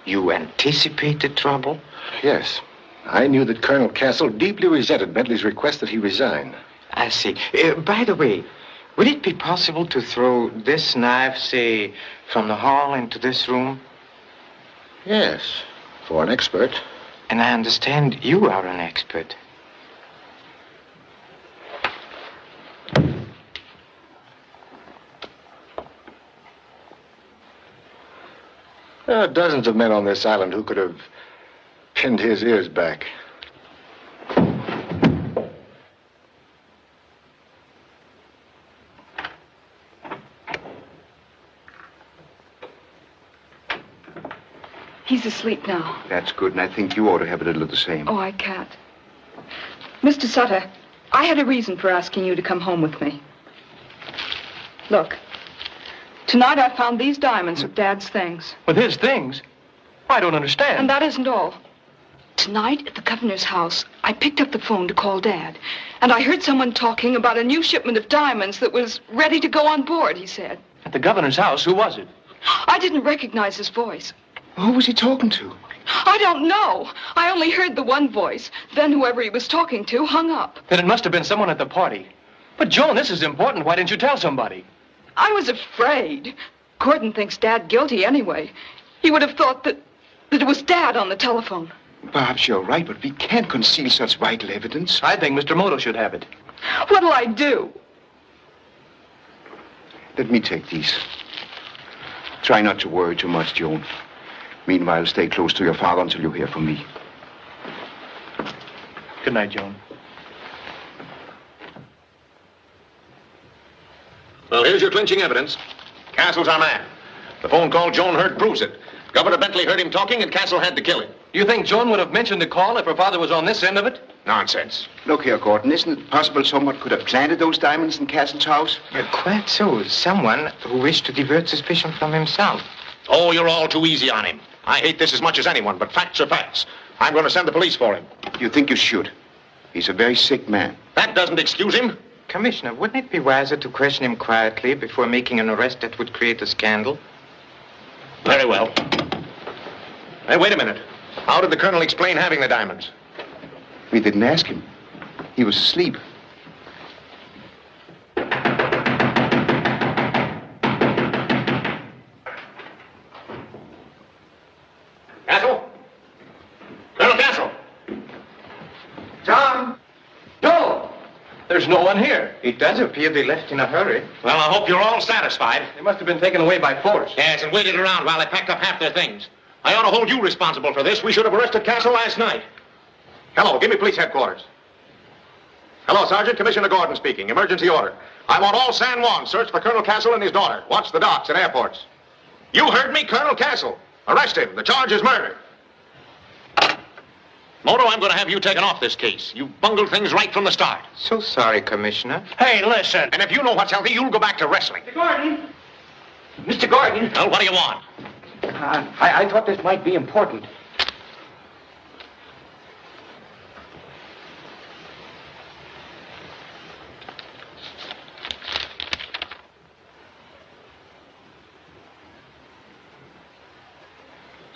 you anticipated trouble? Yes. I knew that Colonel Castle deeply resented Bentley's request that he resign. I see. By the way, would it be possible to throw this knife, say, from the hall into this room? Yes, for an expert. And I understand you are an expert. There are dozens of men on this island who could have pinned his ears back. He's asleep now. That's good, and I think you ought to have a little of the same. Oh, I can't. Mr. Sutter, I had a reason for asking you to come home with me. Look, tonight I found these diamonds with Dad's things. With his things? I don't understand. And that isn't all. Tonight at the governor's house, I picked up the phone to call Dad. And I heard someone talking about a new shipment of diamonds that was ready to go on board, he said. At the governor's house? Who was it? I didn't recognize his voice. Who was he talking to? I don't know. I only heard the one voice. Then whoever he was talking to hung up. Then it must have been someone at the party. But, Joan, this is important. Why didn't you tell somebody? I was afraid. Gordon thinks Dad guilty anyway. He would have thought that it was Dad on the telephone. Perhaps you're right, but we can't conceal such vital evidence. I think Mr. Moto should have it. What'll I do? Let me take these. Try not to worry too much, Joan. Meanwhile, stay close to your father until you hear from me. Good night, Joan. Well, here's your clinching evidence. Castle's our man. The phone call Joan heard proves it. Governor Bentley heard him talking, and Castle had to kill him. You think Joan would have mentioned the call if her father was on this end of it? Nonsense. Look here, Gordon. Isn't it possible someone could have planted those diamonds in Castle's house? Quite so. Someone who wished to divert suspicion from himself. Oh, you're all too easy on him. I hate this as much as anyone, but facts are facts. I'm going to send the police for him. You think you should? He's a very sick man. That doesn't excuse him. Commissioner, wouldn't it be wiser to question him quietly before making an arrest that would create a scandal? Very well. Hey, wait a minute. How did the colonel explain having the diamonds? We didn't ask him. He was asleep. Castle? Colonel Castle? John! No! There's no one here. It does appear they left in a hurry. Well, I hope you're all satisfied. They must have been taken away by force. Yes, and waited around while they packed up half their things. I ought to hold you responsible for this. We should have arrested Castle last night. Hello, give me police headquarters. Hello, Sergeant. Commissioner Gordon speaking. Emergency order. I want all San Juan searched for Colonel Castle and his daughter. Watch the docks and airports. You heard me, Colonel Castle. Arrest him. The charge is murder. Moto, I'm going to have you taken off this case. You bungled things right from the start. So sorry, Commissioner. Hey, listen. And if you know what's healthy, you'll go back to wrestling. Mr. Gordon. Mr. Gordon. Well, what do you want? I thought this might be important.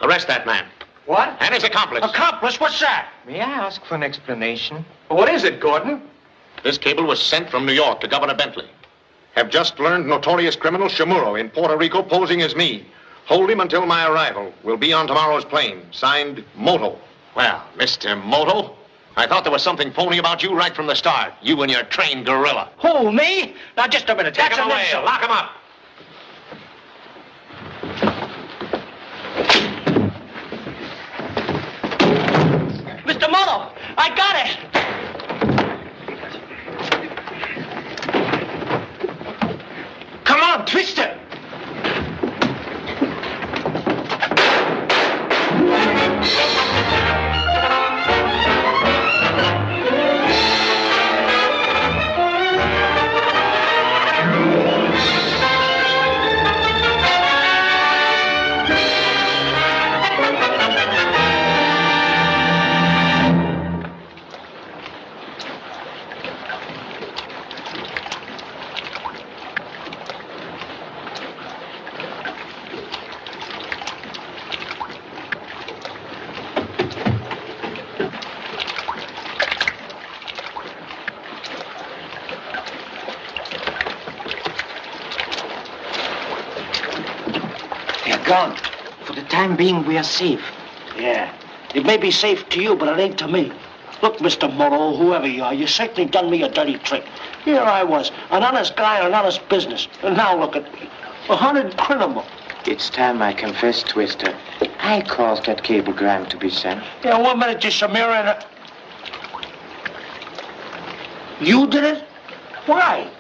Arrest that man. What? And his accomplice. Accomplice? What's that? May I ask for an explanation? What is it, Gordon? This cable was sent from New York to Governor Bentley. Have just learned notorious criminal Chamorro in Puerto Rico posing as me. Hold him until my arrival. Will be on tomorrow's plane. Signed, Moto. Well, Mr. Moto, I thought there was something phony about you right from the start. You and your trained gorilla. Who, me? Now, just a minute. Take him away. Lock him up. Mr. Moto, I got it. Come on, twist it. Gone. For the time being, we are safe. Yeah. It may be safe to you, but it ain't to me. Look, Mr. Moto, whoever you are, you certainly done me a dirty trick. Here I was, an honest guy in an honest business. And now look at me. A hunted criminal. It's time I confess, Twister. I caused that cablegram to be sent. Yeah, 1 minute, just Samira and You did it? Why?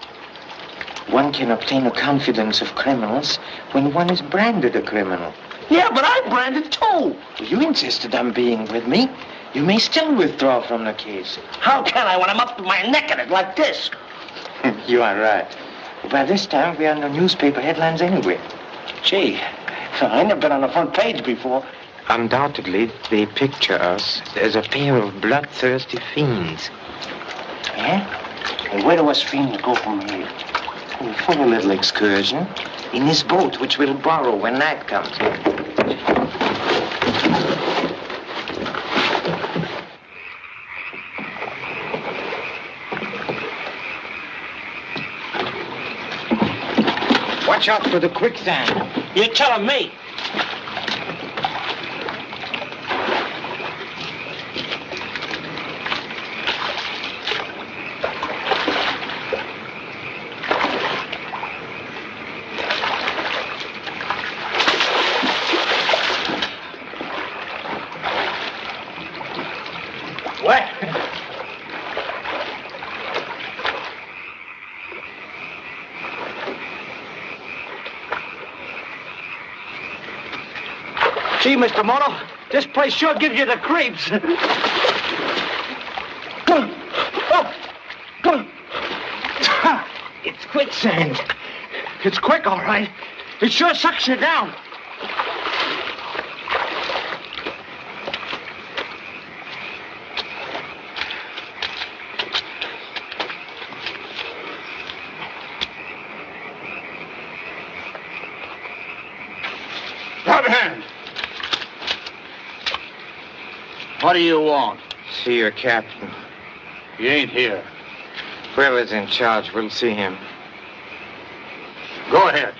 One can obtain the confidence of criminals when one is branded a criminal. Yeah, but I'm branded too. You insisted on being with me. You may still withdraw from the case. How can I when I'm up to my neck in it like this? You are right. By this time, we are in the newspaper headlines anyway. Gee, I never been on the front page before. Undoubtedly, they picture us as a pair of bloodthirsty fiends. Yeah? And where do us fiends go from here? For a little excursion in this boat, which we'll borrow when night comes. Watch out for the quicksand. You're telling me. What? Gee, Mr. Moto, this place sure gives you the creeps. It's quicksand. It's quick, all right. It sure sucks you down. Right hand. What do you want? See your captain. He ain't here. Whoever's in charge, we'll see him. Go ahead.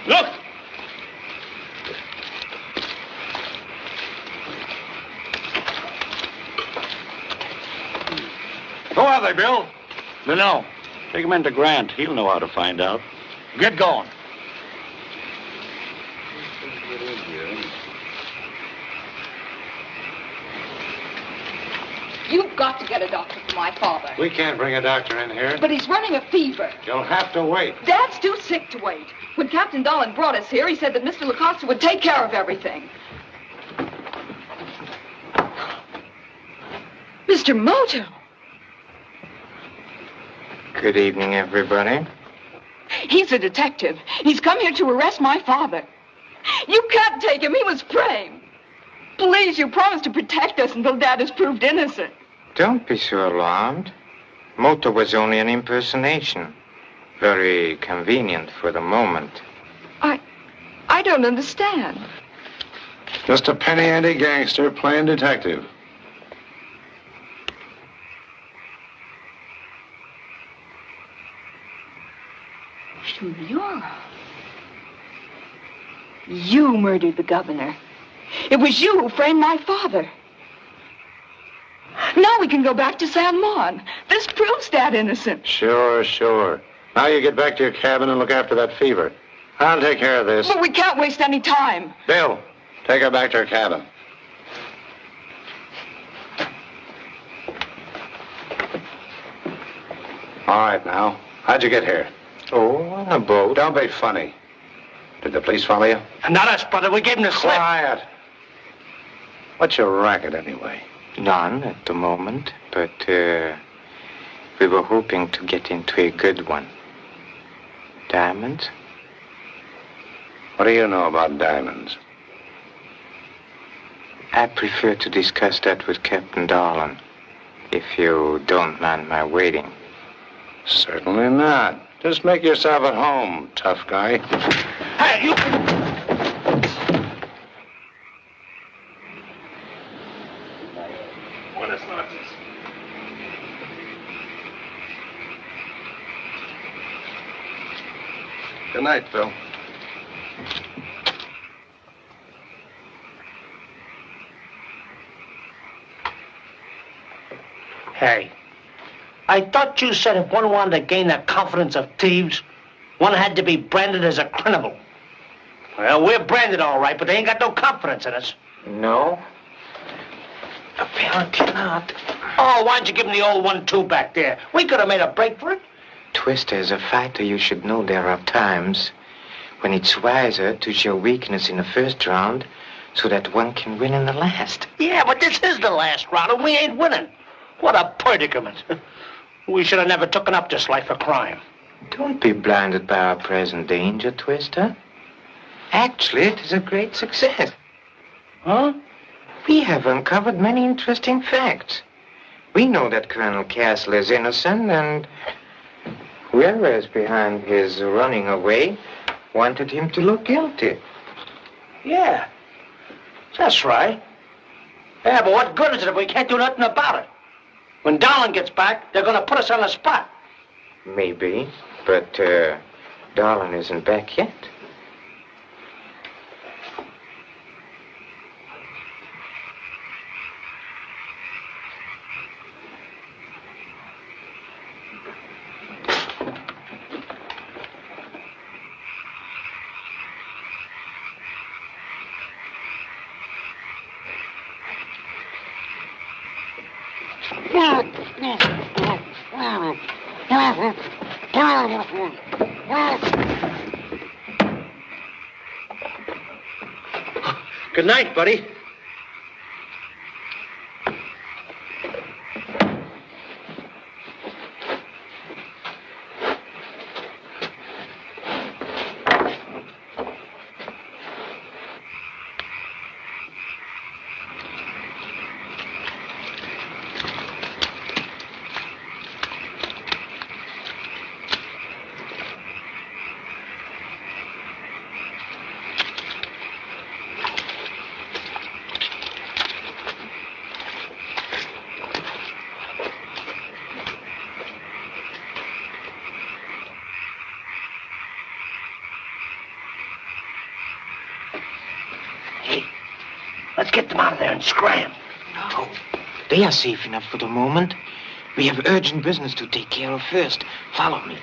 Look! Who are they, Bill? Dunno. Take him into Grant. He'll know how to find out. Get going. You've got to get a doctor for my father. We can't bring a doctor in here. But he's running a fever. You'll have to wait. Dad's too sick to wait. When Captain Dolan brought us here, he said that Mr. Lacosta would take care of everything. Mr. Moto. Good evening, everybody. He's a detective. He's come here to arrest my father. You can't take him. He was framed. Please, you promised to protect us until Dad is proved innocent. Don't be so alarmed. Moto was only an impersonation. Very convenient for the moment. I don't understand. Just a penny-ante gangster playing detective. Senora. You murdered the governor. It was you who framed my father. Now we can go back to San Juan. This proves Dad innocent. Sure. Now you get back to your cabin and look after that fever. I'll take care of this. But we can't waste any time. Bill, take her back to her cabin. All right, now. How'd you get here? Oh, on a boat. Don't be funny. Did the police follow you? Not us, brother. We gave him the slip. Quiet. What's your racket, anyway? None at the moment, but we were hoping to get into a good one. Diamonds? What do you know about diamonds? I prefer to discuss that with Captain Dolan, if you don't mind my waiting. Certainly not. Just make yourself at home, tough guy. Hey, you... Good night, Phil. Hey, I thought you said if one wanted to gain the confidence of thieves, one had to be branded as a criminal. Well, we're branded all right, but they ain't got no confidence in us. No? Apparently not. Oh, why don't you give him the old 1-2 back there? We could have made a break for it. Twister, as a fighter, you should know there are times when it's wiser to show weakness in the first round so that one can win in the last. Yeah, but this is the last round, and we ain't winning. What a predicament. We should have never taken up this life of crime. Don't be blinded by our present danger, Twister. Actually, it is a great success. Huh? We have uncovered many interesting facts. We know that Colonel Castle is innocent, and whoever is behind his running away wanted him to look guilty. Yeah, that's right. Yeah, but what good is it if we can't do nothing about it? When Dolan gets back, they're going to put us on the spot. Maybe, but Dolan isn't back yet. Good night, buddy. Let's get them out of there and scram. No, they are safe enough for the moment. We have urgent business to take care of first. Follow me.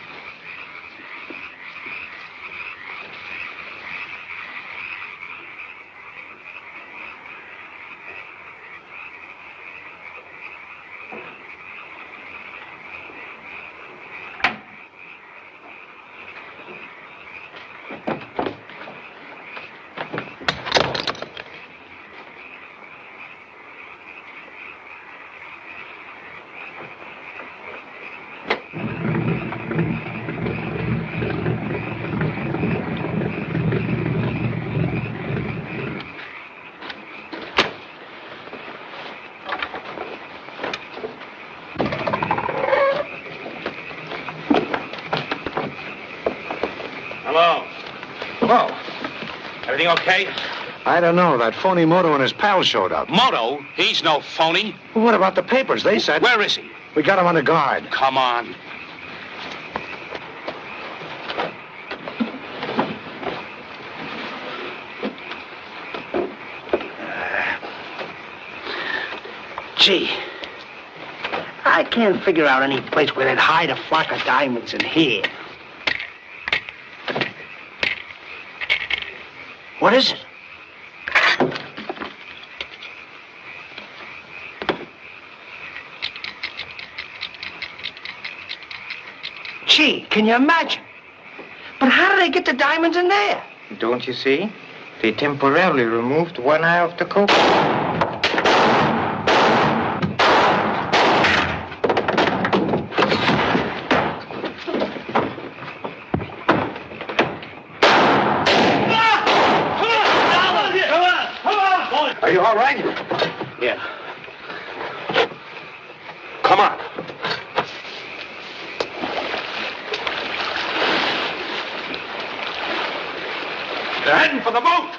Hello. Hello. Everything okay? I don't know. That phony Moto and his pal showed up. Moto? He's no phony. Well, what about the papers? They said... Where is he? We got him under guard. Come on. Gee, I can't figure out any place where they'd hide a flock of diamonds in here. What is it? Gee, can you imagine? But how did they get the diamonds in there? Don't you see? They temporarily removed one eye of the coat. Are you all right? Yeah. Come on. They're heading for the boat.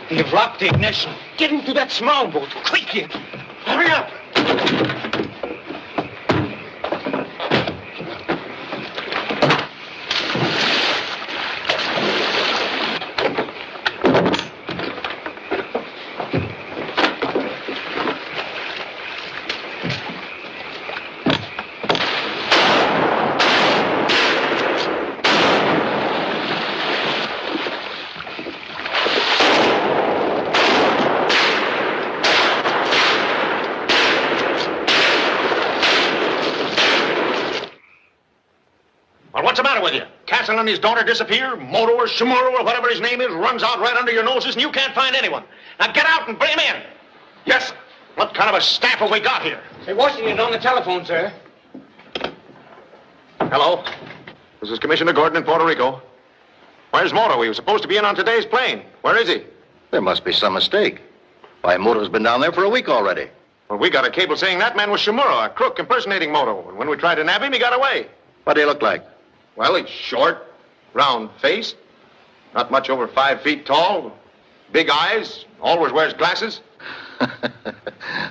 You've locked the ignition. Get into that small boat, quickly. Hurry up. What's the matter with you? Castle and his daughter disappear? Moto or Shimuro or whatever his name is runs out right under your noses and you can't find anyone. Now get out and bring him in. Yes, sir. What kind of a staff have we got here? Hey, Washington on the telephone, sir. Hello? This is Commissioner Gordon in Puerto Rico. Where's Moto? He was supposed to be in on today's plane. Where is he? There must be some mistake. Why, Moto's been down there for a week already. Well, we got a cable saying that man was Shimuro, a crook impersonating Moto. And when we tried to nab him, he got away. What do you look like? Well, he's short, round-faced, not much over 5 feet tall, big eyes, always wears glasses.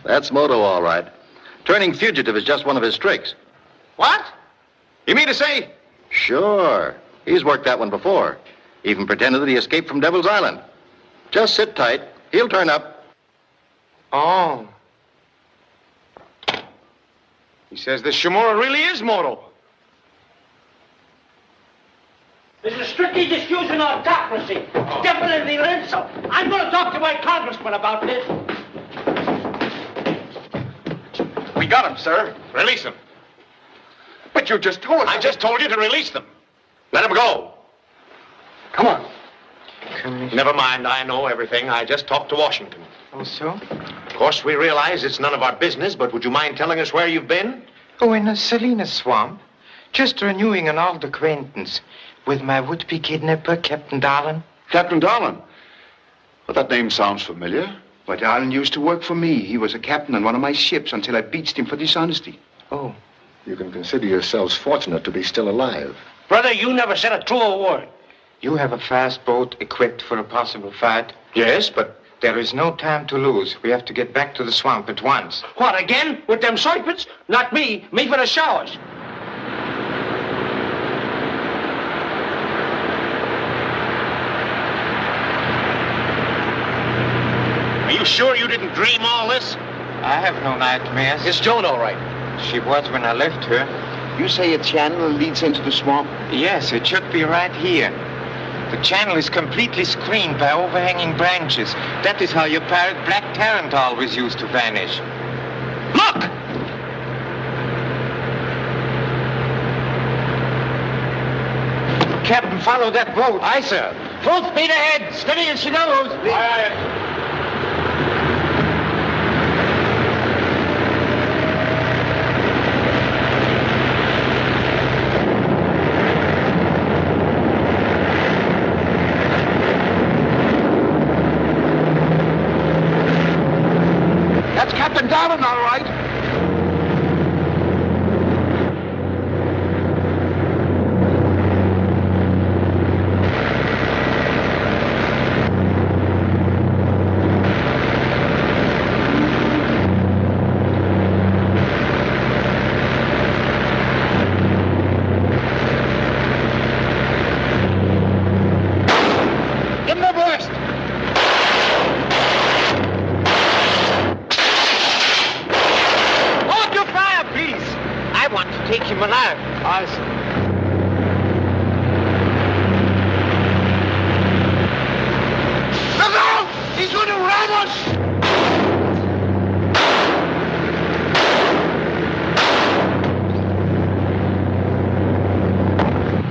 That's Moto, all right. Turning fugitive is just one of his tricks. What? You mean to say? Sure. He's worked that one before. Even pretended that he escaped from Devil's Island. Just sit tight. He'll turn up. Oh. He says this Shimuro really is Moto. This is strictly disputing autocracy. Definitely an insult. I'm going to talk to my congressman about this. We got him, sir. Release him. But you just told us. I just told you to release them. Let him go. Come on. Never mind. I know everything. I just talked to Washington. Oh, so? Of course, we realize it's none of our business, but would you mind telling us where you've been? Oh, in a Salinas swamp. Just renewing an old acquaintance with my would-be kidnapper, Captain Darlin. Captain Darlin? Well, that name sounds familiar. But Darlin used to work for me. He was a captain on one of my ships until I beached him for dishonesty. Oh. You can consider yourselves fortunate to be still alive. Brother, you never said a truer word. You have a fast boat equipped for a possible fight? Yes, but there is no time to lose. We have to get back to the swamp at once. What, again? With them serpents? Not me. Me for the showers. Are you sure you didn't dream all this? I have no nightmares. Is Joan all right? She was when I left her. You say a channel leads into the swamp? Yes, it should be right here. The channel is completely screened by overhanging branches. That is how your pirate Black Tarrant always used to vanish. Look! Captain, follow that boat. Aye, sir. Full speed ahead. Steady as she goes. Aye, aye. Captain Darwin, all right. Give him a blast! Hold your fire, please. I want to take him alive. I see. Look out! He's going to ram us!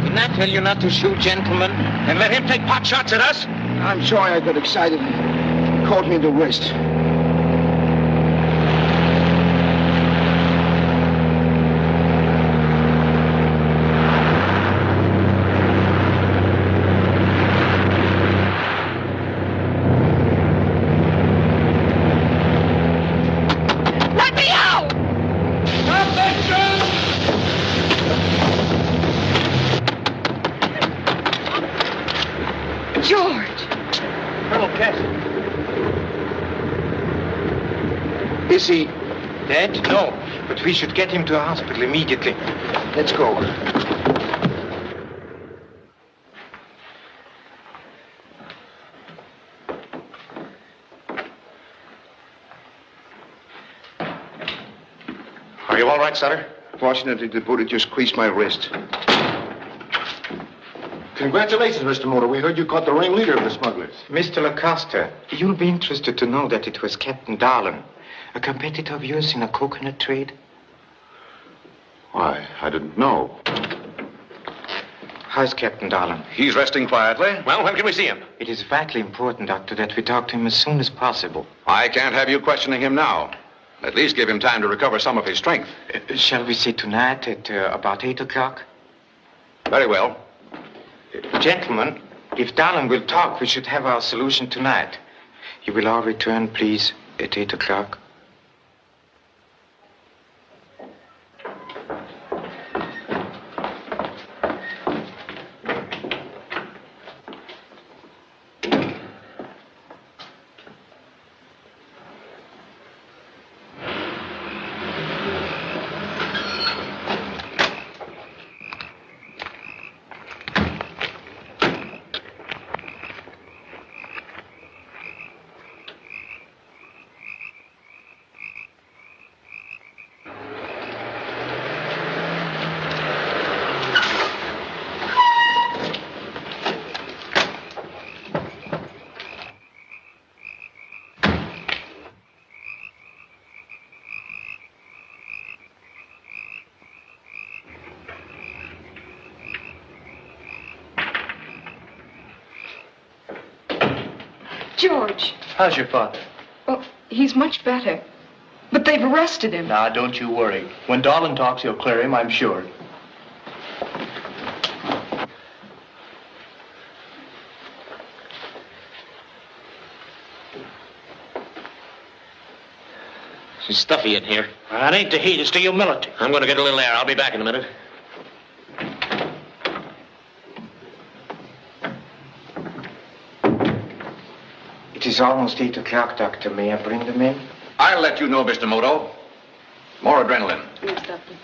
Didn't I tell you not to shoot, gentlemen? And let him take pot shots at us? I'm sorry I got excited. Caught me in the wrist. Let me out! George! Colonel Castle. Is he? Dead? No. But we should get him to a hospital immediately. Let's go. Are you all right, Sutter? Fortunately, the bullet just creased my wrist. Congratulations, Mr. Moto. We heard you caught the ringleader of the smugglers. Mr. Lacosta, you'll be interested to know that it was Captain Darlin, a competitor of yours in a coconut trade. Why, I didn't know. How's Captain Darlin? He's resting quietly. Well, when can we see him? It is vitally important, Doctor, that we talk to him as soon as possible. I can't have you questioning him now. At least give him time to recover some of his strength. Shall we say tonight at about 8 o'clock? Very well. Gentlemen, if Darlin will talk, we should have our solution tonight. You will all return, please, at 8 o'clock. George. How's your father? Oh, he's much better. But they've arrested him. Now, don't you worry. When Darlin talks, he'll clear him, I'm sure. It's stuffy in here. It ain't the heat, it's the humidity. I'm going to get a little air. I'll be back in a minute. It is almost 8 o'clock, Doctor. May I bring them in? I'll let you know, Mr. Moto. More adrenaline. Yes, Doctor.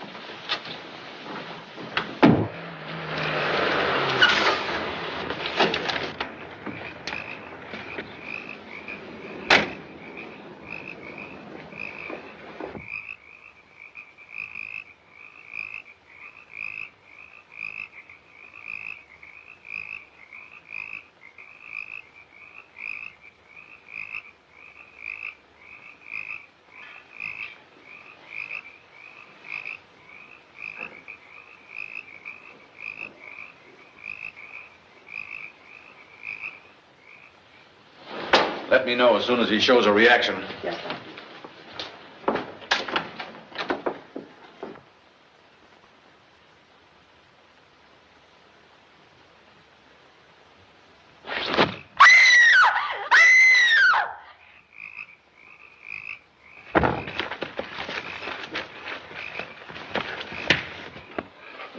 Let me know as soon as he shows a reaction. Yes, Doctor.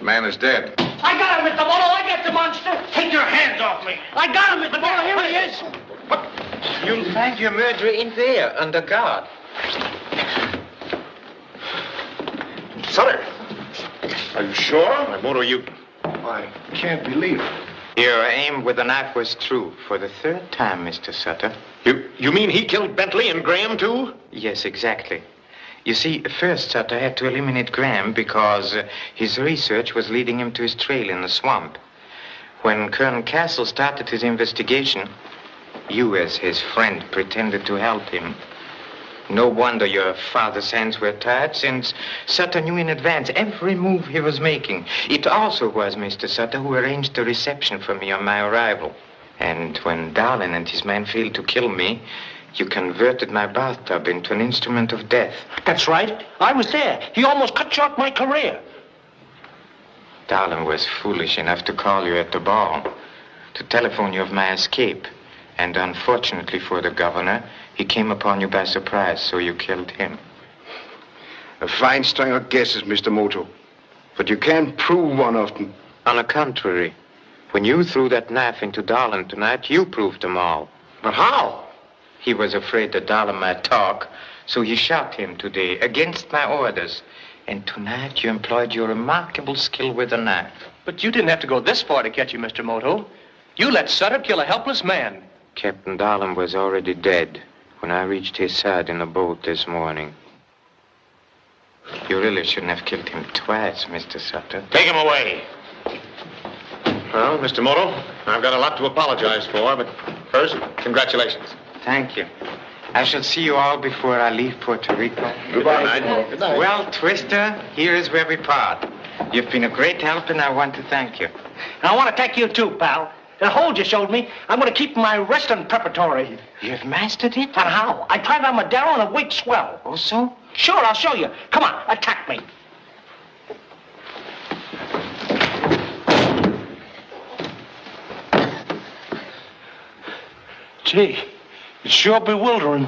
Man is dead. I got him, Mr. Moto. I got the monster. Take your hands off me. I got him, Mr. Moto. Here he is. You'll find your murderer in there, under guard. Sutter. Are you sure? My Moto, you... I can't believe it. Your aim with the knife was true for the third time, Mr. Sutter. You mean he killed Bentley and Graham, too? Yes, exactly. You see, first Sutter had to eliminate Graham because his research was leading him to his trail in the swamp. When Colonel Castle started his investigation, you, as his friend, pretended to help him. No wonder your father's hands were tied, since Sutter knew in advance every move he was making. It also was Mr. Sutter who arranged the reception for me on my arrival. And when Darlin and his men failed to kill me, you converted my bathtub into an instrument of death. That's right. I was there. He almost cut short my career. Darlin was foolish enough to call you at the ball, to telephone you of my escape. And unfortunately for the governor, he came upon you by surprise, so you killed him. A fine string of guesses, Mr. Moto. But you can't prove one of them. On the contrary, when you threw that knife into Darlin tonight, you proved them all. But how? He was afraid that Darlin might talk, so he shot him today, against my orders. And tonight you employed your remarkable skill with a knife. But you didn't have to go this far to catch him, Mr. Moto. You let Sutter kill a helpless man. Captain Darlin was already dead when I reached his side in a boat this morning. You really shouldn't have killed him twice, Mr. Sutter. Take him away. Well, Mr. Moto, I've got a lot to apologize for, but first, congratulations. Thank you. I shall see you all before I leave Puerto Rico. Goodbye. Good night. Well, Twister, here is where we part. You've been a great help, and I want to thank you. And I want to thank you, too, pal. The hold you showed me, I'm going to keep my restaurant preparatory. You've mastered it? And how? I tried on Madero and it worked swell. Oh, so? Sure, I'll show you. Come on, attack me. Gee, it's sure bewildering.